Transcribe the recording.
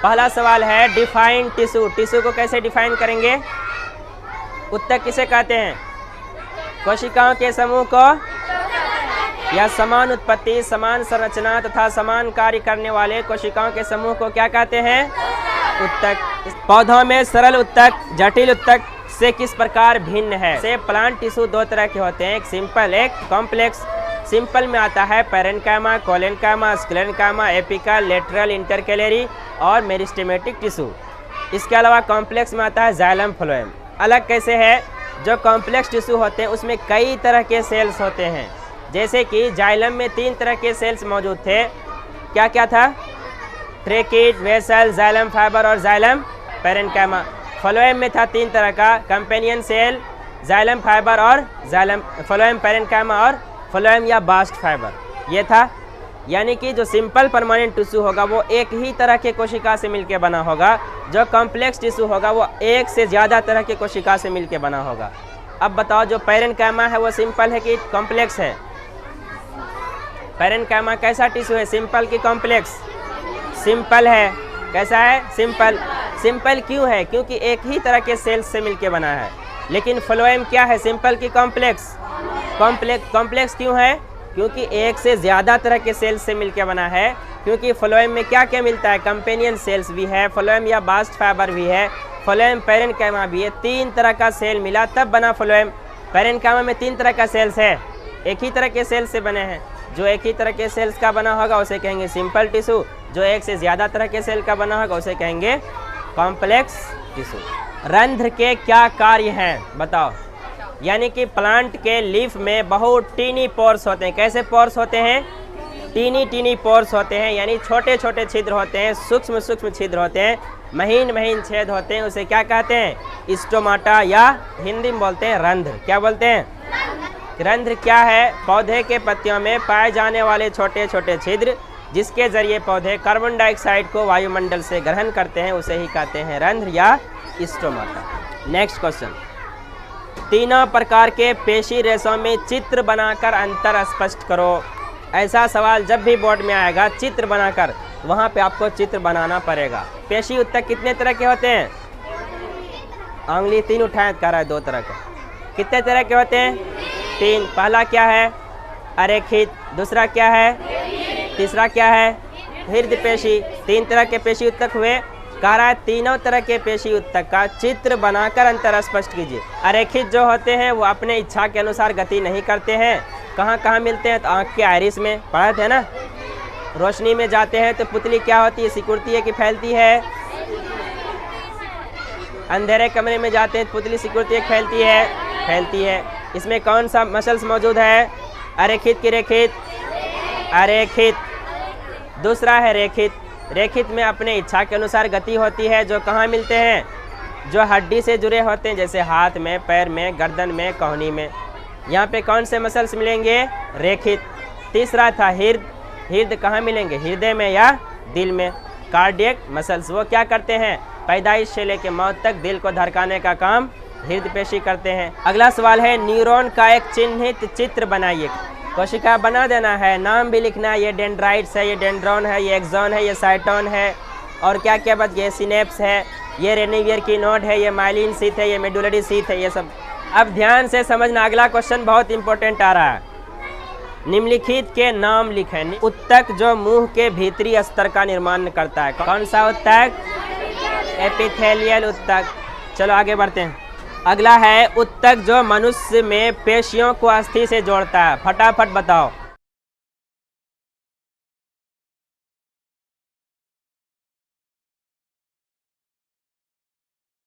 पहला सवाल है डिफाइन टिश्यू। टिश्यू को कैसे डिफाइन करेंगे? उत्तक किसे कहते हैं? कोशिकाओं के समूह को या समान उत्पत्ति, समान संरचना तथा समान कार्य करने वाले कोशिकाओं के समूह को क्या कहते हैं? उत्तक। पौधों में सरल उत्तक जटिल उत्तक से किस प्रकार भिन्न है? से प्लांट टिश्यू दो तरह के होते हैं, एक सिंपल एक कॉम्प्लेक्स। सिंपल में आता है parenchyma, collenchyma, sclerenchyma, apical, lateral, intercalary और मेरिस्टेमेटिक टिश्यू। इसके अलावा कॉम्प्लेक्स में आता है जाइलम, फ्लोएम। अलग कैसे है? जो कॉम्प्लेक्स टिश्यू होते हैं उसमें कई तरह के सेल्स होते हैं, जैसे कि जाइलम में 3 तरह के सेल्स मौजूद थे। क्या क्या था? ट्रेकिड, वेसल, जाइलम फाइबर और जाइलम पैरेन्काइमा। फ्लोएम में था 3 तरह का, कंपेनियन सेल, जाइलम फाइबर और जाइलम फ्लोएम पैरेन्काइमा और फ्लोएम या बास्ट फाइबर। ये था। यानी कि जो सिंपल परमानेंट टिश्यू होगा वो एक ही तरह के कोशिका से मिलकर बना होगा, जो कॉम्प्लेक्स टिश्यू होगा वो एक से ज़्यादा तरह के कोशिका से मिलकर बना होगा। अब बताओ जो पैरेन्काइमा है वो सिंपल है कि कॉम्प्लेक्स है? पैरेन्काइमा कैसा टिश्यू है, सिंपल कि कॉम्प्लेक्स? सिंपल है। कैसा है? सिंपल। सिंपल क्यों है? क्योंकि एक ही तरह के सेल्स से मिलकर बना है। लेकिन फ्लोएम क्या है, सिंपल कि कॉम्प्लेक्स? कॉम्प्लेक्स क्यों है? क्योंकि एक से ज़्यादा तरह के सेल्स से मिलकर बना है। क्योंकि फ्लोएम में क्या क्या मिलता है? कंपेनियन सेल्स भी है, फ्लोएम या बास्ट फाइबर भी है, फ्लोएम पैरेन्काइमा भी है। 3 तरह का सेल मिला तब बना फ्लोएम। पैरेन्काइमा में 3 तरह का सेल्स है, एक ही तरह के सेल्स से बने हैं। जो एक ही तरह के सेल्स का बना होगा उसे कहेंगे सिंपल टिश्यू, जो एक से ज़्यादा तरह के सेल का बना होगा उसे कहेंगे कॉम्प्लेक्स टिश्यू। रंध्र के क्या कार्य हैं बताओ? यानी कि प्लांट के लीफ में बहुत टीनी पोर्स होते हैं। कैसे पोर्स होते हैं? टीनी पोर्स होते हैं, यानी छोटे छोटे छिद्र होते हैं, सूक्ष्म सूक्ष्म छिद्र होते हैं, महीन महीन छेद होते हैं। उसे क्या कहते हैं? स्टोमाटा, या हिंदी में बोलते हैं रंध्र। क्या बोलते हैं? रंध्र क्या है? पौधे के पत्तियों में पाए जाने वाले छोटे छोटे छिद्र, जिसके जरिए पौधे कार्बन डाइऑक्साइड को वायुमंडल से ग्रहण करते हैं, उसे ही कहते हैं रंध्र या स्टोमाटा। नेक्स्ट क्वेश्चन, तीनों प्रकार के पेशी रेशों में चित्र बनाकर अंतर स्पष्ट करो। ऐसा सवाल जब भी बोर्ड में आएगा चित्र बनाकर, वहाँ पे आपको चित्र बनाना पड़ेगा। पेशी उत्तक कितने तरह के होते हैं? उंगली 3 उठाए कर रहा है, 2 तरह के। कितने तरह के होते हैं? 3। पहला क्या है? अरेखित। दूसरा क्या है? तीसरा क्या है? हृदय पेशी। 3 तरह के पेशी उत्तक हुए। कह रहा है तीनों तरह के पेशी उत्तक का चित्र बनाकर अंतर स्पष्ट कीजिए। अरेखित जो होते हैं वो अपने इच्छा के अनुसार गति नहीं करते हैं। कहाँ कहाँ मिलते हैं? तो आँख के आइरिस में, पढ़ा थे ना। रोशनी में जाते हैं तो पुतली क्या होती है? सिकुड़ती है कि फैलती है? अंधेरे कमरे में जाते हैं तो पुतली सिकुड़ती है कि फैलती है? फैलती है। इसमें कौन सा मसल्स मौजूद है? अरेखित की रेखित? अरेखित। दूसरा है रेखित। रेखित में अपने इच्छा के अनुसार गति होती है। जो कहाँ मिलते हैं? जो हड्डी से जुड़े होते हैं, जैसे हाथ में, पैर में, गर्दन में, कोहनी में। यहाँ पे कौन से मसल्स मिलेंगे? रेखित। तीसरा था हृदय। हृदय कहाँ मिलेंगे? हृदय में या दिल में। कार्डियक मसल्स वो क्या करते हैं? पैदाइश से लेकर मौत तक दिल को धड़काने का काम हृदय पेशी करते हैं। अगला सवाल है न्यूरॉन का एक चिन्हित चित्र बनाइए। कोशिका बना देना है, नाम भी लिखना है। ये डेंड्राइट्स है, ये डेंड्रॉन है, ये एक्सॉन है, ये साइटोन है, और क्या क्या बच गए? सिनेप्स है, ये रेनिवियर की नोड है, ये माइलिन शीथ है, ये मेडुलरी शीथ है, ये सब। अब ध्यान से समझना, अगला क्वेश्चन बहुत इंपॉर्टेंट आ रहा है। निम्नलिखित के नाम लिखें। उत्तक जो मुंह के भीतरी स्तर का निर्माण करता है, कौन सा उत्तक? एपिथेलियल उत्तक। चलो आगे बढ़ते हैं। अगला है उत्तक जो मनुष्य में पेशियों को अस्थि से जोड़ता है। फटाफट बताओ।